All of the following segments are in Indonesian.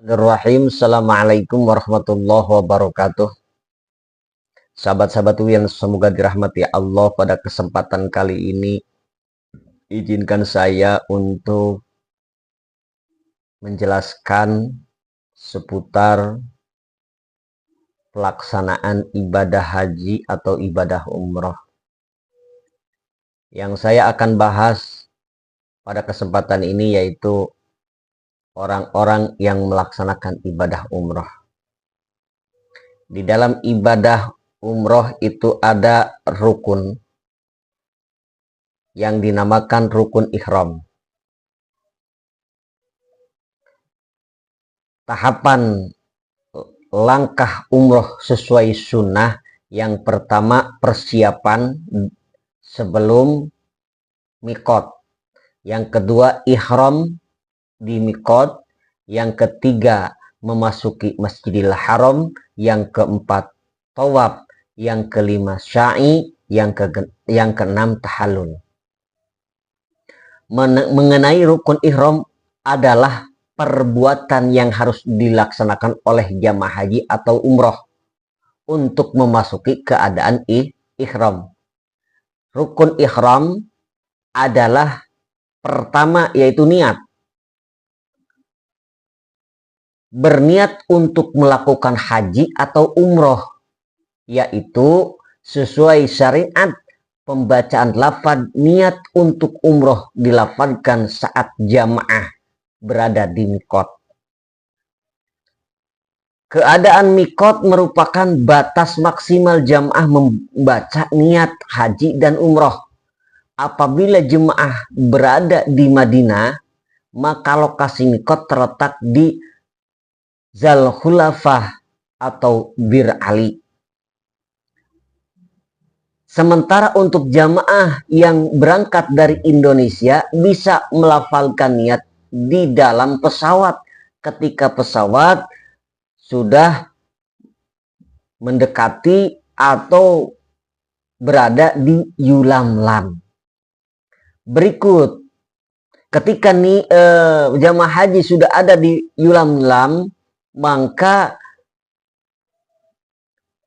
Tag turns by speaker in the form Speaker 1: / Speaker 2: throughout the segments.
Speaker 1: Bismillahirrahmanirrahim. Assalamualaikum warahmatullahi wabarakatuh. Sahabat-sahabatku yang semoga dirahmati Allah, pada kesempatan kali ini izinkan saya untuk menjelaskan seputar pelaksanaan ibadah haji atau ibadah umroh. Yang saya akan bahas pada kesempatan ini yaitu orang-orang yang melaksanakan ibadah umroh. Di dalam ibadah umroh itu ada rukun yang dinamakan rukun ihram. Tahapan langkah umroh sesuai sunnah, yang pertama persiapan sebelum mikot, yang kedua ihram di mikot, yang ketiga memasuki Masjidil Haram, yang keempat tawaf, yang kelima sya'i, yang keenam tahallul. Mengenai rukun ihram adalah perbuatan yang harus dilaksanakan oleh jamaah haji atau umroh untuk memasuki keadaan ihram. Rukun ihram adalah pertama yaitu niat. Berniat untuk melakukan haji atau umroh, yaitu sesuai syariat pembacaan lafaz niat untuk umroh dilafazkan saat jamaah berada di mikot. Keadaan mikot merupakan batas maksimal jamaah membaca niat haji dan umroh. Apabila jemaah berada di Madinah, maka lokasi mikot terletak di Dzulkhulaifah atau Bir Ali. Sementara untuk jamaah yang berangkat dari Indonesia bisa melafalkan niat di dalam pesawat ketika pesawat sudah mendekati atau berada di Yulamlam. Berikut, ketika jamaah haji sudah ada di Yulamlam, maka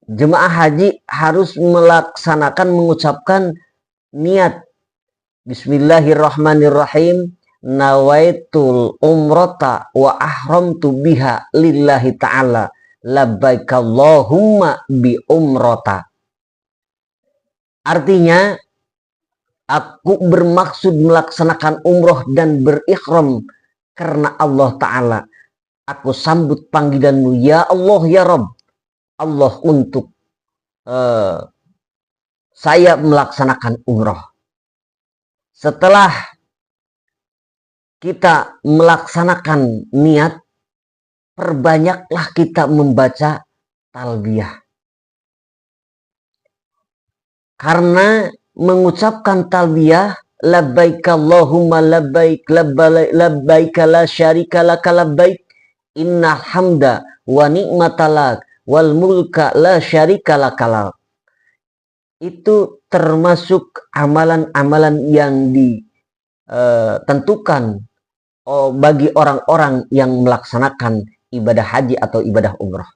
Speaker 1: jemaah haji harus mengucapkan niat Bismillahirrahmanirrahim, nawaitul umrata wa ahramtu biha lillahi ta'ala labbaik Allahumma bi umrata. Artinya, aku bermaksud melaksanakan umroh dan berikhram karena Allah Ta'ala. Aku sambut panggilanmu ya Allah ya Rabb. Allah untuk saya melaksanakan umroh. Setelah kita melaksanakan niat, perbanyaklah kita membaca talbiyah. Karena mengucapkan talbiyah, labbaik Allahumma labbaik labbaik la syarika laka labbaik innal hamda wa ni'matalak wal mulka la syarika laka, itu termasuk amalan-amalan yang ditentukan bagi orang-orang yang melaksanakan ibadah haji atau ibadah umrah.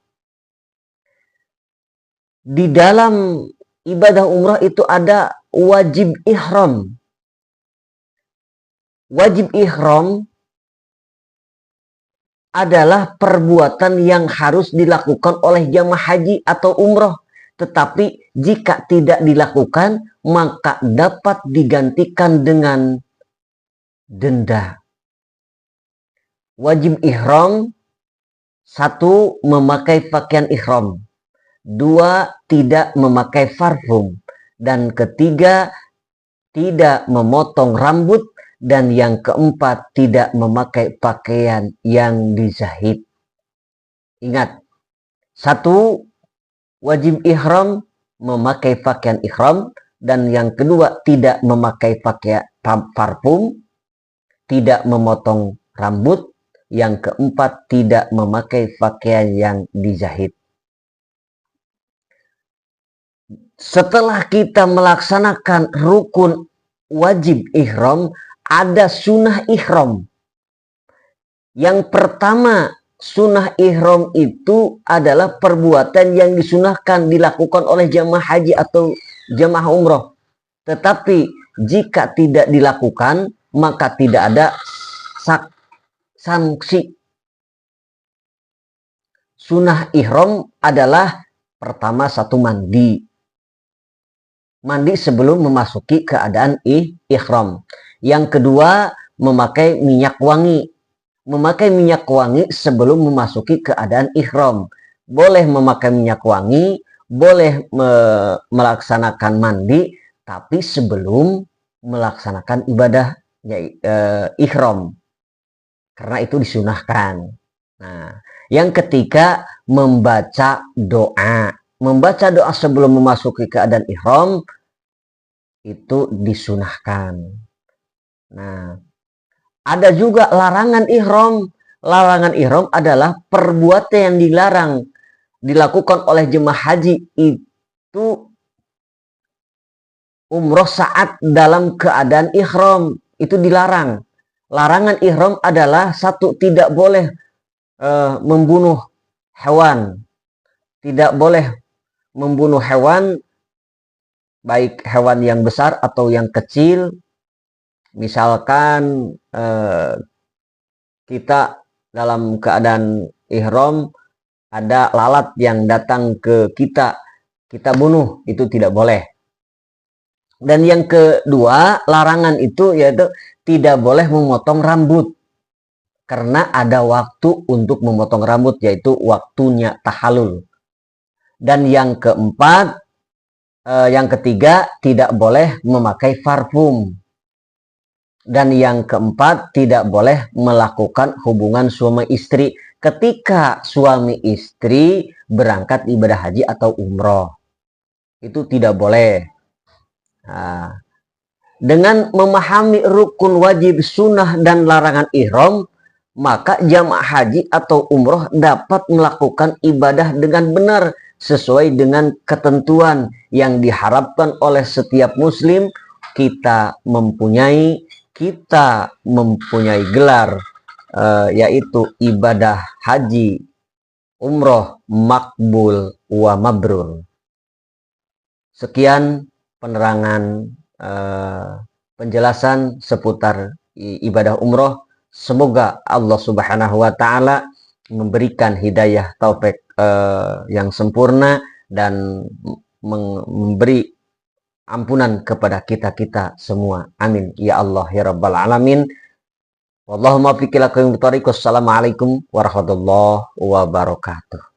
Speaker 1: Di dalam ibadah umrah itu ada wajib ihram. Wajib ihram adalah perbuatan yang harus dilakukan oleh jamaah haji atau umrah. Tetapi jika tidak dilakukan, maka dapat digantikan dengan denda. Wajib ihram: 1. Memakai pakaian ihram. 2. Tidak memakai parfum. Dan ketiga, tidak memotong rambut. Dan yang keempat, tidak memakai pakaian yang dijahit. Ingat, 1. Wajib ihram memakai pakaian ihram, dan yang kedua tidak memakai pakaian parfum, tidak memotong rambut, yang keempat tidak memakai pakaian yang dijahit. Setelah kita melaksanakan rukun wajib ihram, ada sunnah ihram. Yang pertama sunnah ihram itu adalah perbuatan yang disunahkan dilakukan oleh jamaah haji atau jamaah umroh. Tetapi jika tidak dilakukan, maka tidak ada sanksi. Sunnah ihram adalah pertama satu mandi. Mandi sebelum memasuki keadaan ihram. Yang kedua, memakai minyak wangi. Memakai minyak wangi sebelum memasuki keadaan ihram. Boleh memakai minyak wangi, boleh melaksanakan mandi, tapi sebelum melaksanakan ibadah ihram. Karena itu disunahkan. Nah, yang ketiga, membaca doa. Membaca doa sebelum memasuki keadaan ihram itu disunahkan. Nah, ada juga larangan ihram. Larangan ihram adalah perbuatan yang dilarang dilakukan oleh jemaah haji itu umroh saat dalam keadaan ihram. Itu dilarang. Larangan ihram adalah satu, tidak boleh membunuh hewan. Tidak boleh membunuh hewan, baik hewan yang besar atau yang kecil. Misalkan kita dalam keadaan ihram ada lalat yang datang ke kita bunuh, itu tidak boleh. Dan yang kedua, larangan itu yaitu tidak boleh memotong rambut. Karena ada waktu untuk memotong rambut, yaitu waktunya tahalul. Dan yang keempat, yang ketiga, tidak boleh memakai parfum. Dan yang keempat, tidak boleh melakukan hubungan suami istri ketika suami istri berangkat ibadah haji atau umroh. Itu tidak boleh. Nah, dengan memahami rukun, wajib, sunnah, dan larangan ihram, maka jamaah haji atau umroh dapat melakukan ibadah dengan benar sesuai dengan ketentuan yang diharapkan oleh setiap muslim. Kita mempunyai gelar yaitu ibadah haji umroh makbul wa mabrur. Sekian penerangan penjelasan seputar ibadah umroh. Semoga Allah Subhanahu wa Ta'ala memberikan hidayah taufik yang sempurna dan memberi ampunan kepada kita semua. Amin ya Allah ya Rabbal Alamin. Wallahumma fiqh lakum. Assalamualaikum warahmatullahi wabarakatuh.